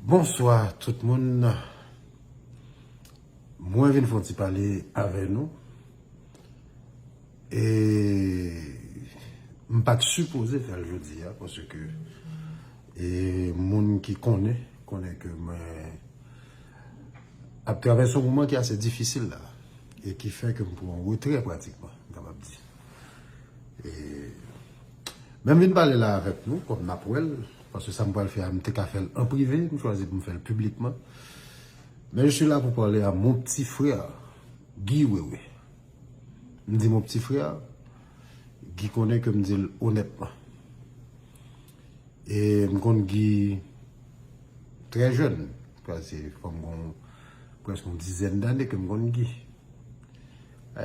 Bonsoir tout le monde. Moi, je viens parler avec nous. Et je ne suis pas supposé faire le jeudi, parce que les gens qui connaissent que moi, à travers ce moment qui est assez difficile là, et qui fait que je peux en retrait pratiquement, capable de dire. Et même je viens parler là avec nous, comme Napoel, parce que ça me va le faire, je faire en privé, je choisis de me faire publiquement. Mais je suis là pour parler à mon petit frère, Guy Wewe. Je dis mon petit frère, Guy connaît que me dit honnêtement. Et je connais Guy très jeune, c'est comme presque une dizaine d'années que je connais Guy.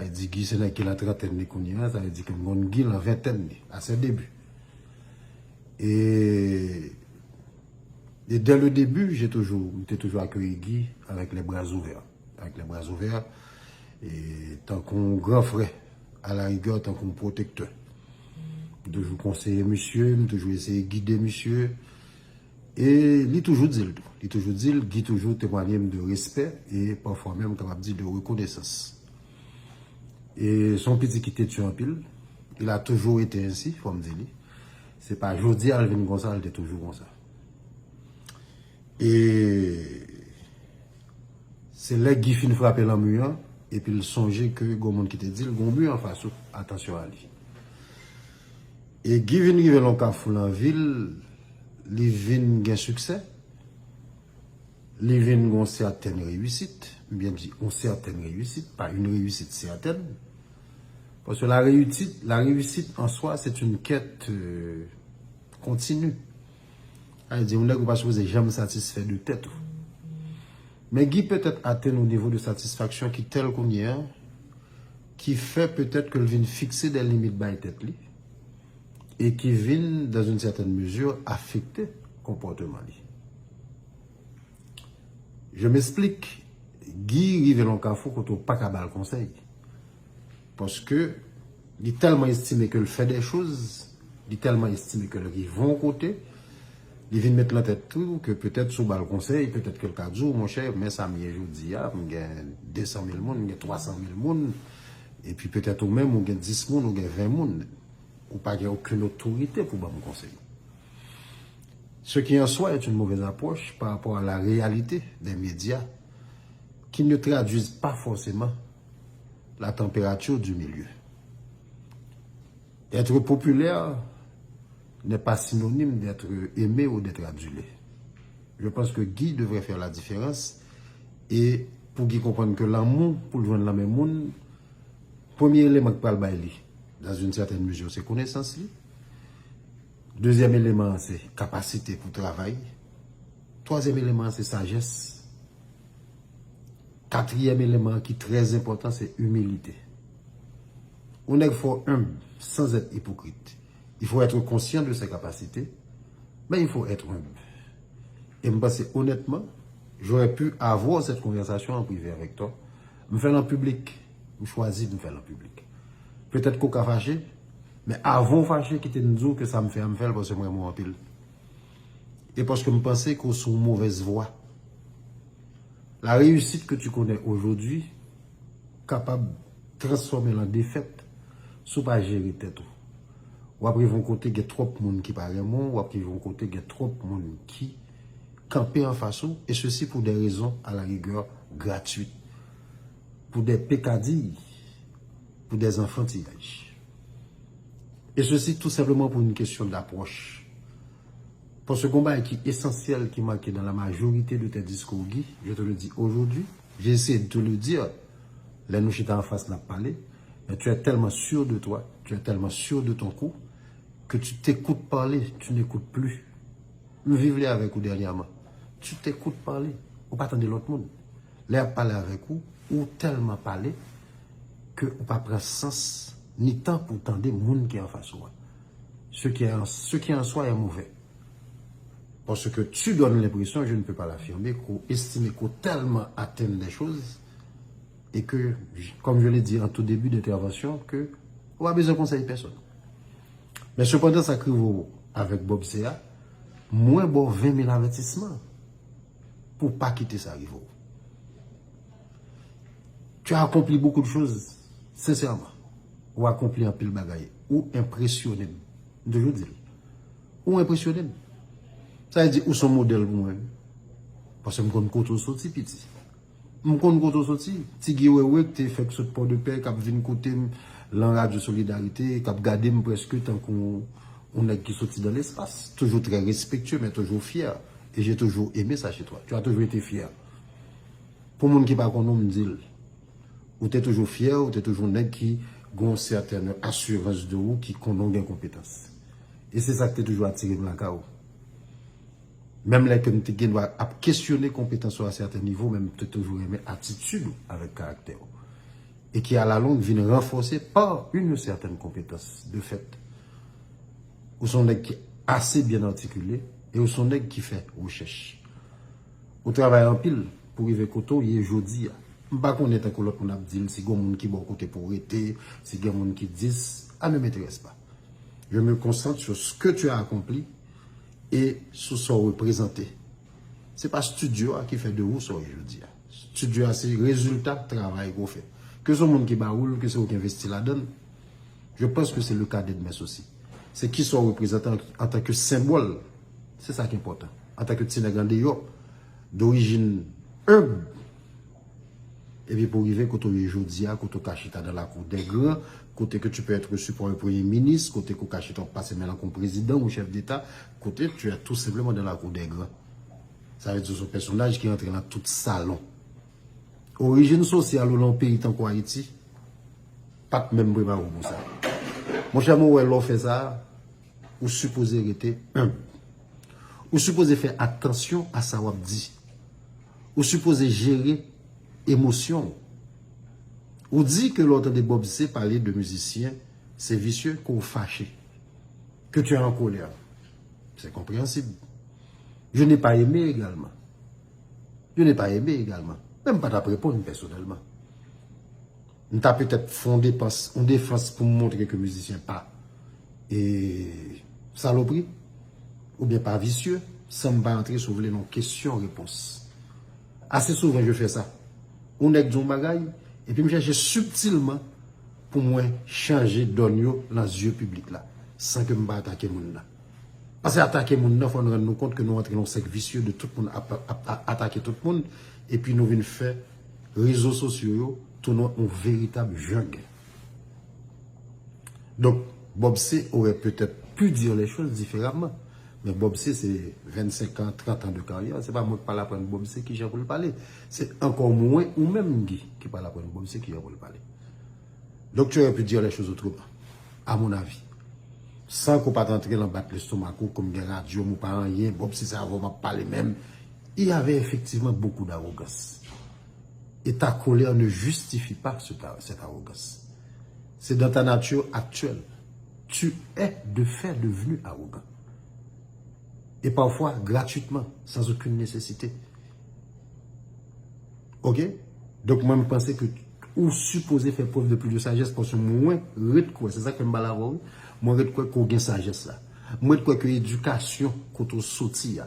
Il dit Guy c'est là qu'il a trentaine de connaissances, ça veut dire que je connais Guy en vingtaine, à ses débuts. Et dès le début, j'étais toujours accueilli Guy avec les bras ouverts. Avec les bras ouverts, et tant qu'on grand frère, à la rigueur, tant qu'on protecteur. Je toujours conseiller monsieur, je toujours essayer de guider monsieur. Et il toujours dit le tout. Il toujours dit, Guy toujours témoigner de respect et parfois même, capable de dire, de reconnaissance. Et son petit qui était tué en pile, il a toujours été ainsi, il faut me dire. C'est pas aujourd'hui, Alvin Gonzalez était toujours comme ça. Et c'est là que Guy fin frappé dans le mur, et puis il songeait que le monde qui te dit, le mur en face, attention à lui. Et Guy vient arriver dans le Carrefour en ville, il vient gagner succès, il vient une certaine réussite, bien dit, une certaine réussite, pas une réussite certaine. Parce que la réussite en soi, c'est une quête continue. On ne peut pas se jamais satisfait de tête. Mais Guy peut-être atteint au niveau de satisfaction qui tel qu'on y est, qui fait peut-être que vient fixer des limites by tête et qui vient dans une certaine mesure affecter le comportement. Je m'explique. Guy arrive dans le carrefour quand on pas qu'à le conseil. Parce que il est tellement estimé que le fait des choses, il est tellement estimé que le vont côté. Il vient mettre la tête tout, que peut-être sous le conseil, peut-être que le cas jour, mon cher, mais ça m'y est jeudi, il y a 200 000 personnes, il y a 300 000 personnes, et puis peut-être ou même, il y a 10 personnes, il y a 20 personnes, ou pas aucune autorité pour me conseiller. Ce qui en soi est une mauvaise approche par rapport à la réalité des médias, qui ne traduisent pas forcément la température du milieu. Être populaire n'est pas synonyme d'être aimé ou d'être adulé. Je pense que Guy devrait faire la différence et pour Guy comprendre que l'amour, pour le joindre la même monde, premier élément que parle dans une certaine mesure, c'est connaissance. Deuxième élément, c'est capacité pour travailler. Troisième élément, c'est sagesse. Quatrième élément qui est très important, c'est humilité. On est fort humble sans être hypocrite. Il faut être conscient de ses capacités, mais il faut être humble. Et me penser honnêtement, j'aurais pu avoir cette conversation en privé avec toi, me faire en public, me choisir de me faire en public. Peut-être qu'on a fâché, mais avant fâché, qui te nous que ça me fait parce que moi, en pile. Et parce que je pensais qu'on est sur une mauvaise voie. La réussite que tu connais aujourd'hui, capable de transformer en défaite, sous pas gérer tête. Ou après, ils vont côté, il y a trop de monde qui parle mon, ou après, ils vont côté, il y a trop de monde qui campent en face, et ceci pour des raisons, à la rigueur, gratuites. Pour des pécadilles, pour des enfantillages. Et ceci tout simplement pour une question d'approche. Pour ce combat qui est essentiel, qui marque dans la majorité de tes discours, Guy, je te le dis aujourd'hui, j'essaie de te le dire, là nous sommes en face n'a pas parlé, mais tu es tellement sûr de toi, tu es tellement sûr de ton coup, que tu t'écoutes parler, tu n'écoutes plus. Nous vivons avec vous dernièrement. Tu t'écoutes parler, ou pas attendre l'autre monde. Là, parler avec vous, ou tellement parler, que ou pas prendre sens, ni temps pour tendre le monde qui est en face de toi. Ce qui en soi est mauvais. Parce que tu donnes l'impression, je ne peux pas l'affirmer, qu'on estime qu'on tellement atteint des choses, et que, comme je l'ai dit en tout début d'intervention, que on a besoin de conseiller personne. Mais cependant, ça crée avec Bob Sea, moins bon 20 000 avertissements. pour pas quitter ça arrive. Tu as accompli beaucoup de choses, sincèrement. Ou accompli un pile bagaille. Ou impressionné. De je dis. Ou impressionné. Ça veut dire, où son modèle pour moi. Parce que je connais côté sorti petit. Je connais côté sorti. Si Guiwewe, tu fait ce port de paix, qui vient côté l'enrage de solidarité, qui a gardé presque tant qu'on est qui sorti dans l'espace. Toujours très respectueux, mais toujours fier. Et j'ai toujours aimé ça chez toi. Tu as toujours été fier. Pour les gens qui ne connaissent pas, me dit, ou tu es toujours fier, ou tu es toujours nèg qui a une certaine assurance de vous, qui connaît des compétences. Et c'est ça que tu es toujours attiré dans la chaos. Même là que tu dois questionner compétences à certains niveaux, même tu as toujours aimé attitude avec caractère. Et qui à la longue vient renforcer par une certaine compétence de fait. Ou sont des qui assez bien articulés et ou sont des qui fait recherche. Ou travaille en pile pour arriver côté il est jeudi. Pas qu'on est un l'autre on a dit si gon monde qui bon côté pour arrêter, si gon monde qui disent ça ne m'intéresse pas. Je me concentre sur ce que tu as accompli et sur ce représenté. C'est pas studio qui fait de vous ça aujourd'hui. Studio c'est résultat travail qu'on fait. Que ce monde qui baroule, que c'est qui investit là-dedans. Je pense que c'est le cas d'Edmes aussi. C'est qui sont représentés en tant que symbole. C'est ça qui est important. En tant que Sénégalais d'origine humble. Et puis pour arriver, quand on est aujourd'hui, quand on cache dans la cour des grands, côté que tu peux être reçu pour un premier ministre, côté que tu caches ton passé maintenant comme président ou chef d'État, côté tu es tout simplement dans la cour des grands. Ça veut dire ce personnage qui entre dans tout salon. Origine sociale ou l'empire tant qu'en Haïti, pas même préparé pour ça. Mon cher Mouel, l'on fait ça, ou supposé être humble. Ou supposé faire attention à ça qu'on dit. Ou supposé gérer émotion. Ou dit que l'autre de Bob C parler de musicien, c'est vicieux qu'on fâché. Que tu es en colère. C'est compréhensible. Je n'ai pas aimé également. Je n'ai pas aimé également. Même pas d'après répondre personnellement. On t'a peut-être fondé en défense pour montrer que musicien pas et saloperie ou bien pas vicieux, sans me pas entrer sur les non questions-réponses. Assez souvent je fais ça. On est dans bagaille et puis je cherche subtilement pour moi changer d'onio dans les yeux publics là, sans que je me attaquer moun là. Parce que attaquer moun là, faut nous rendre compte que nous entrons dans un cercle vicieux de tout le monde attaquer tout le monde et puis nous venons faire réseaux sociaux tournant en véritable jungle. Donc, Bob C aurait peut-être pu dire les choses différemment. Mais Bob C, c'est 25 ans, 30 ans de carrière. C'est pas moi qui parle après Bob C qui j'ai pour le parler. C'est encore moins, ou même Guy qui parle après Bob C qui j'ai pour le parler. Donc, tu aurais pu dire les choses autrement, à mon avis. Sans qu'on pas entrer dans le battre l'estomac, comme des radios, mon parent, rien, Bob C, ça va parler même. Il y avait effectivement beaucoup d'arrogance. Et ta colère ne justifie pas cette arrogance. C'est dans ta nature actuelle. Tu es de fait devenu arrogant. Et parfois gratuitement, sans aucune nécessité. Ok? Donc moi, je pense que ou supposé faire preuve de plus de sagesse parce que moi, quoi, c'est ça que je me balade. Moi, je crois qu'on a sagesse là. Moi, je crois que l'éducation, quand on sortit,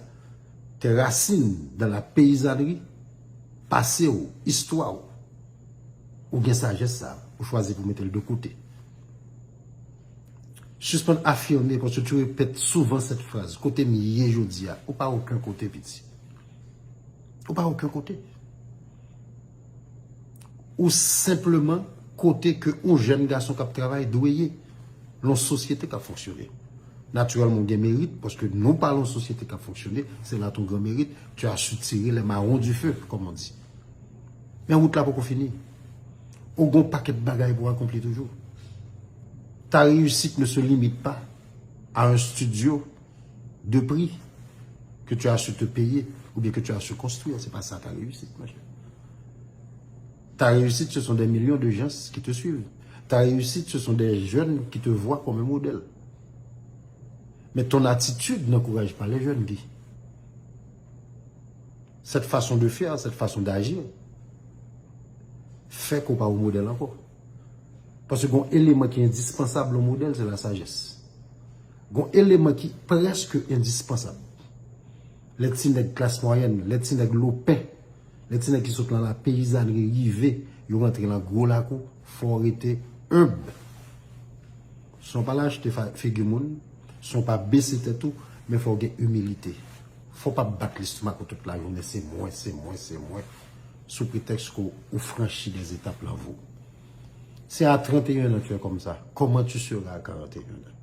tes racines dans la paysannerie, passé ou histoire ou bien sagesse ça ou choisir pour mettre le de côté. Suspend affirmer parce que tu répètes souvent cette phrase côté mié jodi ou pas aucun côté petit. Ou pas aucun côté. Ou simplement côté que un jeune garçon qui travaille doyer dans société qui a fonctionné. Naturellement, il y a mérite, parce que nous parlons de société qui a fonctionné, c'est là ton grand mérite, tu as su tirer les marrons du feu, comme on dit. Mais en route là, pour qu'on finisse, au grand paquet de bagailles pour accomplir toujours. Ta réussite ne se limite pas à un studio de prix que tu as su te payer, ou bien que tu as su construire. C'est pas ça ta réussite, ma chère. Ta réussite, ce sont des millions de gens qui te suivent. Ta réussite, ce sont des jeunes qui te voient comme un modèle. Mais ton attitude n'encourage pas les jeunes, Guy. Cette façon de faire, cette façon d'agir, fait qu'on pas au modèle encore. Parce que un élément qui est indispensable au modèle, c'est la sagesse. Un élément qui est presque indispensable. les petits de classe moyenne, les petits de lopin, les petits qui sont dans la paysannerie rivée, ils rentrent dans le gros lac, il faut arrêter humble. Ils ne sont pas là acheter figure moun, ils ne sont pas baisser tout, mais il faut avoir humilité. Il ne faut pas battre l'estomac toute la journée, c'est moins. Sous prétexte qu'on franchit des étapes là vous. C'est à 31 ans que tu es comme ça. Comment tu seras à 41 ans?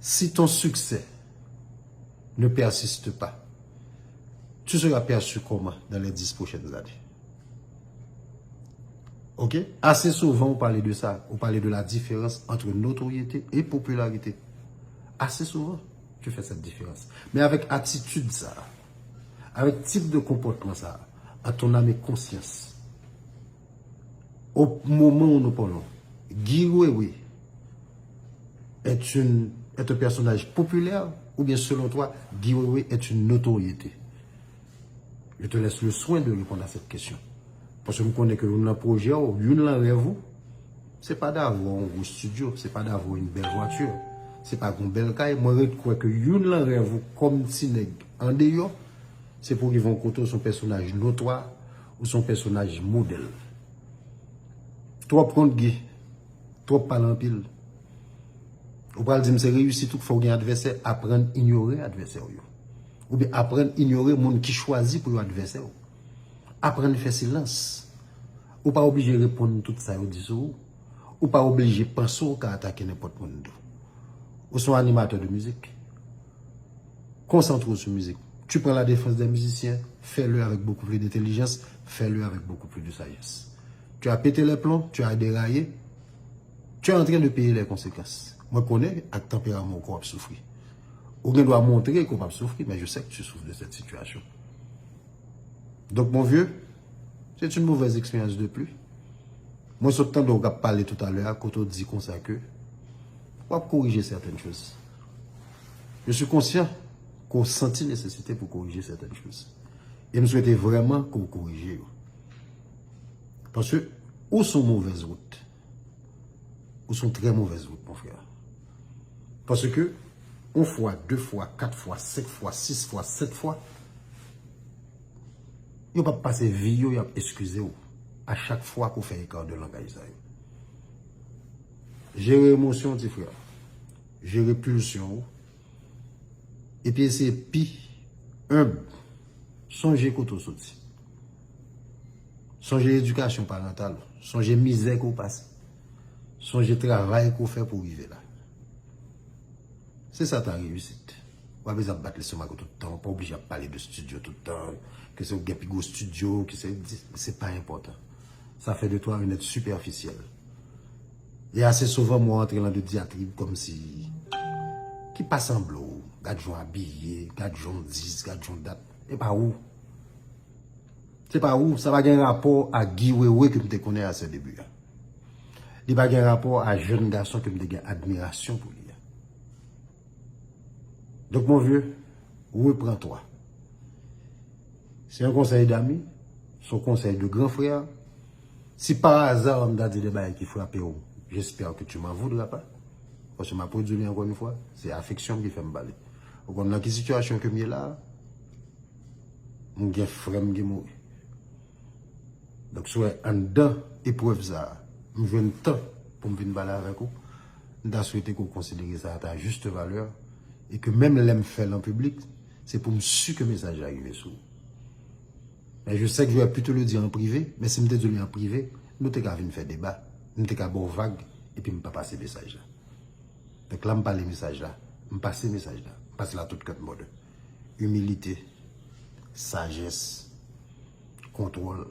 Si ton succès ne persiste pas, tu seras perçu comment dans les 10 prochaines années? Ok? Assez souvent, on parlait de ça. On parlait de la différence entre notoriété et popularité. Assez souvent, tu fais cette différence. Mais avec attitude ça, avec type de comportement ça, à ton âme et conscience. Au moment où nous parlons, Guy Wewe est un personnage populaire ou bien selon toi, Guy Wewe est une notoriété? Je te laisse le soin de répondre à cette question. Parce que je connais que vous avez un projet, une rêve, ce n'est pas d'avoir un gros studio, ce n'est pas d'avoir une belle voiture, ce n'est pas une belle caille. Moi, je crois que une rêve comme Tineg en dehors, c'est pour qu'ils vont côté son personnage notoire ou son personnage modèle. Trop prendre Guy, trop parler en pile. Ou pas dire c'est réussi tout, il faut gagner adversaire, apprendre à ignorer adversaire. Ou bien apprendre à ignorer le monde qui choisit pour l'adversaire. Apprendre à faire silence. Ou pas obligé de répondre tout ça, ou pas obligé de penser qu'à attaquer n'importe qui. Ou sont animateur de musique. Concentre-toi sur la musique. Tu prends la défense des musiciens, fais-le avec beaucoup plus d'intelligence, fais-le avec beaucoup plus de sagesse. Tu as pété les plombs, tu as déraillé, tu es en train de payer les conséquences. Moi, je connais avec tempérament qu'on va souffrir. Ou bien doit montrer qu'on va souffrir, mais je sais que tu souffres de cette situation. Donc, mon vieux, c'est une mauvaise expérience de plus. Moi, ce temps dont on a parlé tout à l'heure, quand on dit comme ça que, on va corriger certaines choses. Je suis conscient qu'on sentit nécessité pour corriger certaines choses. Et nous souhaitons vraiment qu'on corrige. Parce que, où sont mauvaises routes? Où sont très mauvaises routes, mon frère? Parce que, une fois, 2 fois, 4 fois, 5 fois, 6 fois, 7 fois, il ne a pas passer vie, il a excusé à chaque fois qu'on fait écart de langage. Gérer émotion, petit frère. Gérer pulsion. Et puis c'est pire, humble. Songez qu'on tout sorti. Songez éducation parentale. Songez misère qu'on passe. Songez travail qu'on fait pour vivre là. C'est ça ta réussite. Pas besoin de battre le stomac tout le temps. Pas obligé de parler de studio tout le temps. Que c'est un gros studio. Que c'est pas important. Ça fait de toi un être superficiel. Et assez souvent, moi, entrer dans des diatribes comme si. Qui passe en bleu. Gade gens habillés. Gade gens 10. Gade gens date. Et pas où. C'est pas où. Ça va avoir un rapport à Guy Wewe que je te connais à ce début. Il va avoir un rapport à jeune garçon que je te admiration pour lui. Donc, mon vieux, reprends-toi. C'est un conseil d'amis, son conseil de grand frère. Si par hasard, on m'a dit des bails qui frappent, j'espère que tu m'en voudras pas. Parce que ma produit encore une fois, c'est l'affection qui fait me baler. Donc, dans quelle situation que je suis là, mon frère qui mort. Donc, soit en dedans, épreuve ça, je veux un temps pour me venir baler avec vous. Je souhaite que vous considérez ça à ta juste valeur. Et que même l'aime faire en public, c'est pour me suivre que le message arrive sous. Mais je sais que je vais plutôt le dire en privé, mais si je me dis en privé, nous t'es qu'à venir faire débat, nous t'es qu'à bon vague, et puis je ne pas passer le message là. Donc là, je parle le message là, je passe le message là, je passe là tout comme mode. Humilité, sagesse, contrôle,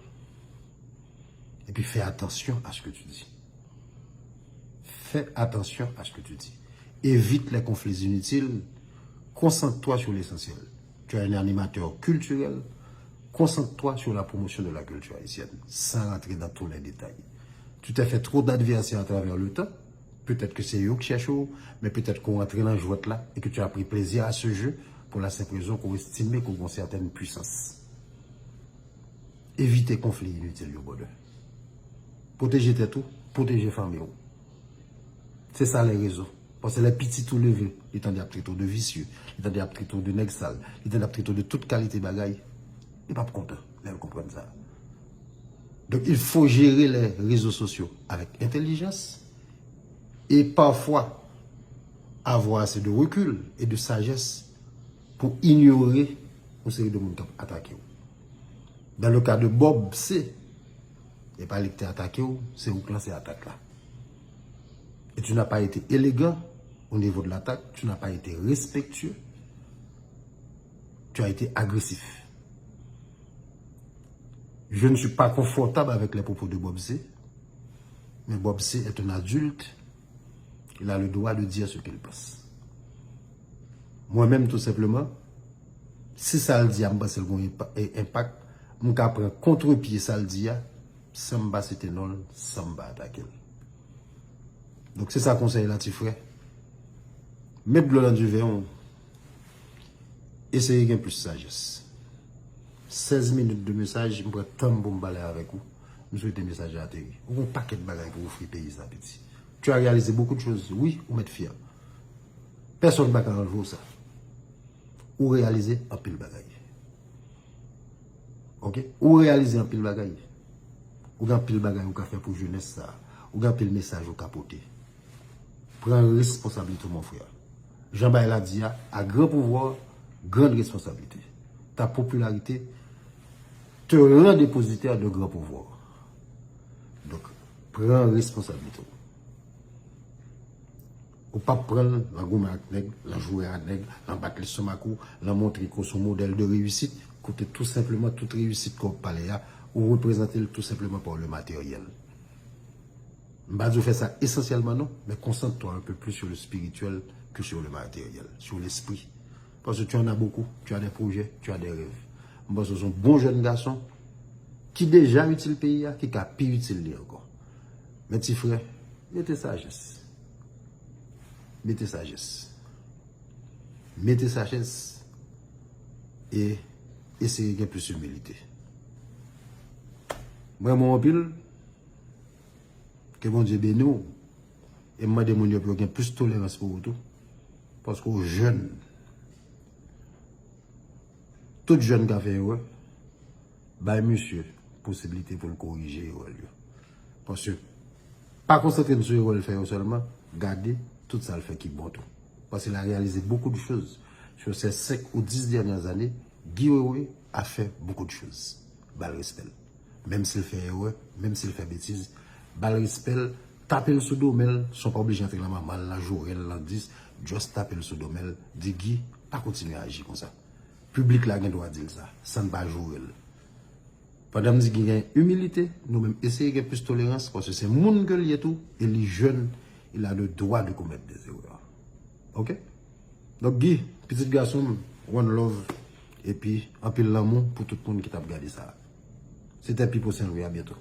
et puis fais attention à ce que tu dis. Fais attention à ce que tu dis. Évite les conflits inutiles. Concentre-toi sur l'essentiel. Tu es un animateur culturel. Concentre-toi sur la promotion de la culture haïtienne, sans rentrer dans tous les détails. Tu t'es fait trop d'adversaires à travers le temps. Peut-être que c'est eux qui cherchent, mais peut-être qu'on rentre dans la joie là et que tu as pris plaisir à ce jeu pour la simple raison qu'on estime qu'on a une certaine puissance. Évitez les conflits inutiles, au bonheur. Protégez tes tout, protégez famille. C'est ça les réseaux. Parce que les petits tout levés, ils t'ont dit traiter de vicieux, ils t'ont dit traiter de nègre sale, ils t'ont dit traiter de toute qualité bagaille. Ils ne sont pas contents, ils comprennent ça. Donc il faut gérer les réseaux sociaux avec intelligence et parfois avoir assez de recul et de sagesse pour ignorer une série de monde qui ont attaqué. Dans le cas de Bob C, il n'y a pas qui t'a attaqué, c'est où que lancé l'attaque là. Et tu n'as pas été élégant au niveau de l'attaque, tu n'as pas été respectueux, tu as été agressif. Je ne suis pas confortable avec les propos de Bob C, mais Bob C est un adulte, il a le droit de dire ce qu'il pense. Moi-même, tout simplement, si ça le dit, je pense que impact, je vais prendre contre-pied ça le dit, sans me c'était non, sans me attaquer. Donc c'est ça conseil là, petit frère. Mettre de l'eau dans du verre, essayez de plus de sagesse. 16 minutes de message, je prends temps pour me parler avec vous. Je souhaite un message à atterrir. Ou un paquet de bagages pour vous faire pays ça petit. Tu as réalisé beaucoup de choses, oui, ou mettre fier. Personne ne va enlever ça. Ou réaliser un pile bagaille. Ok? Ou réaliser un pile bagaille. Ou un pile bagaille ou faire pour jeunesse ça. Ou un pile message ou capoter. Prends responsabilité, mon frère. Jean-Bail a dit à grand pouvoir, grande responsabilité. Ta popularité te rend dépositaire de grand pouvoir. Donc, prends responsabilité. Ou pas prendre la gomme à nègre, la jouer à nègre, la battre le somakou, la montrer que son modèle de réussite, côté tout simplement toute réussite qu'on parle là, ou représenter tout simplement par le matériel. Mbadou fait ça essentiellement non, mais concentre-toi un peu plus sur le spirituel que sur le matériel, sur l'esprit. Parce que tu en as beaucoup, tu as des projets, tu as des rêves. Mbadou sont bons jeunes garçons qui déjà utilisent le pays, qui a plus utile encore. Mais petit frère, mettez sagesse. Mettez sagesse. Mettez sagesse et essayez de plus d'humilité. Moi, mon pile, que bon Dieu bénisse nous, et moi, mon Dieu, pour qu'il y ait plus de tolérance pour tout. Parce qu'aux jeunes, tout jeune qui a fait erreur, bah, monsieur, possibilité pour le corriger. Parce que, pas concentrer sur l'erreur, le faire seulement, garder tout ça le fait qui est bon tout. Parce qu'il a réalisé beaucoup de choses. Sur ces 5 ou 10 dernières années, Guy Wewe a fait beaucoup de choses. Bal respect. Même s'il fait erreur, même s'il fait bêtise, bal respect, taper le sous-domel, ils ne sont pas obligés d'entrer la maman, la journée, la 10, juste taper le sous-domel, dit Guy, pas continuer à agir comme ça. Public là, il doit dire ça, ça ne pas jouer. Pendant qu'il y a humilité, nous-mêmes essayons de plus de tolérance, parce que c'est le monde qui est tout, et les jeunes, il a le droit de commettre des erreurs. Ok? Donc, Guy, petit garçon, one love, et puis, un peu l'amour pour tout le monde qui t'a regardé ça. C'était Pipo Saint-Louis, à bientôt.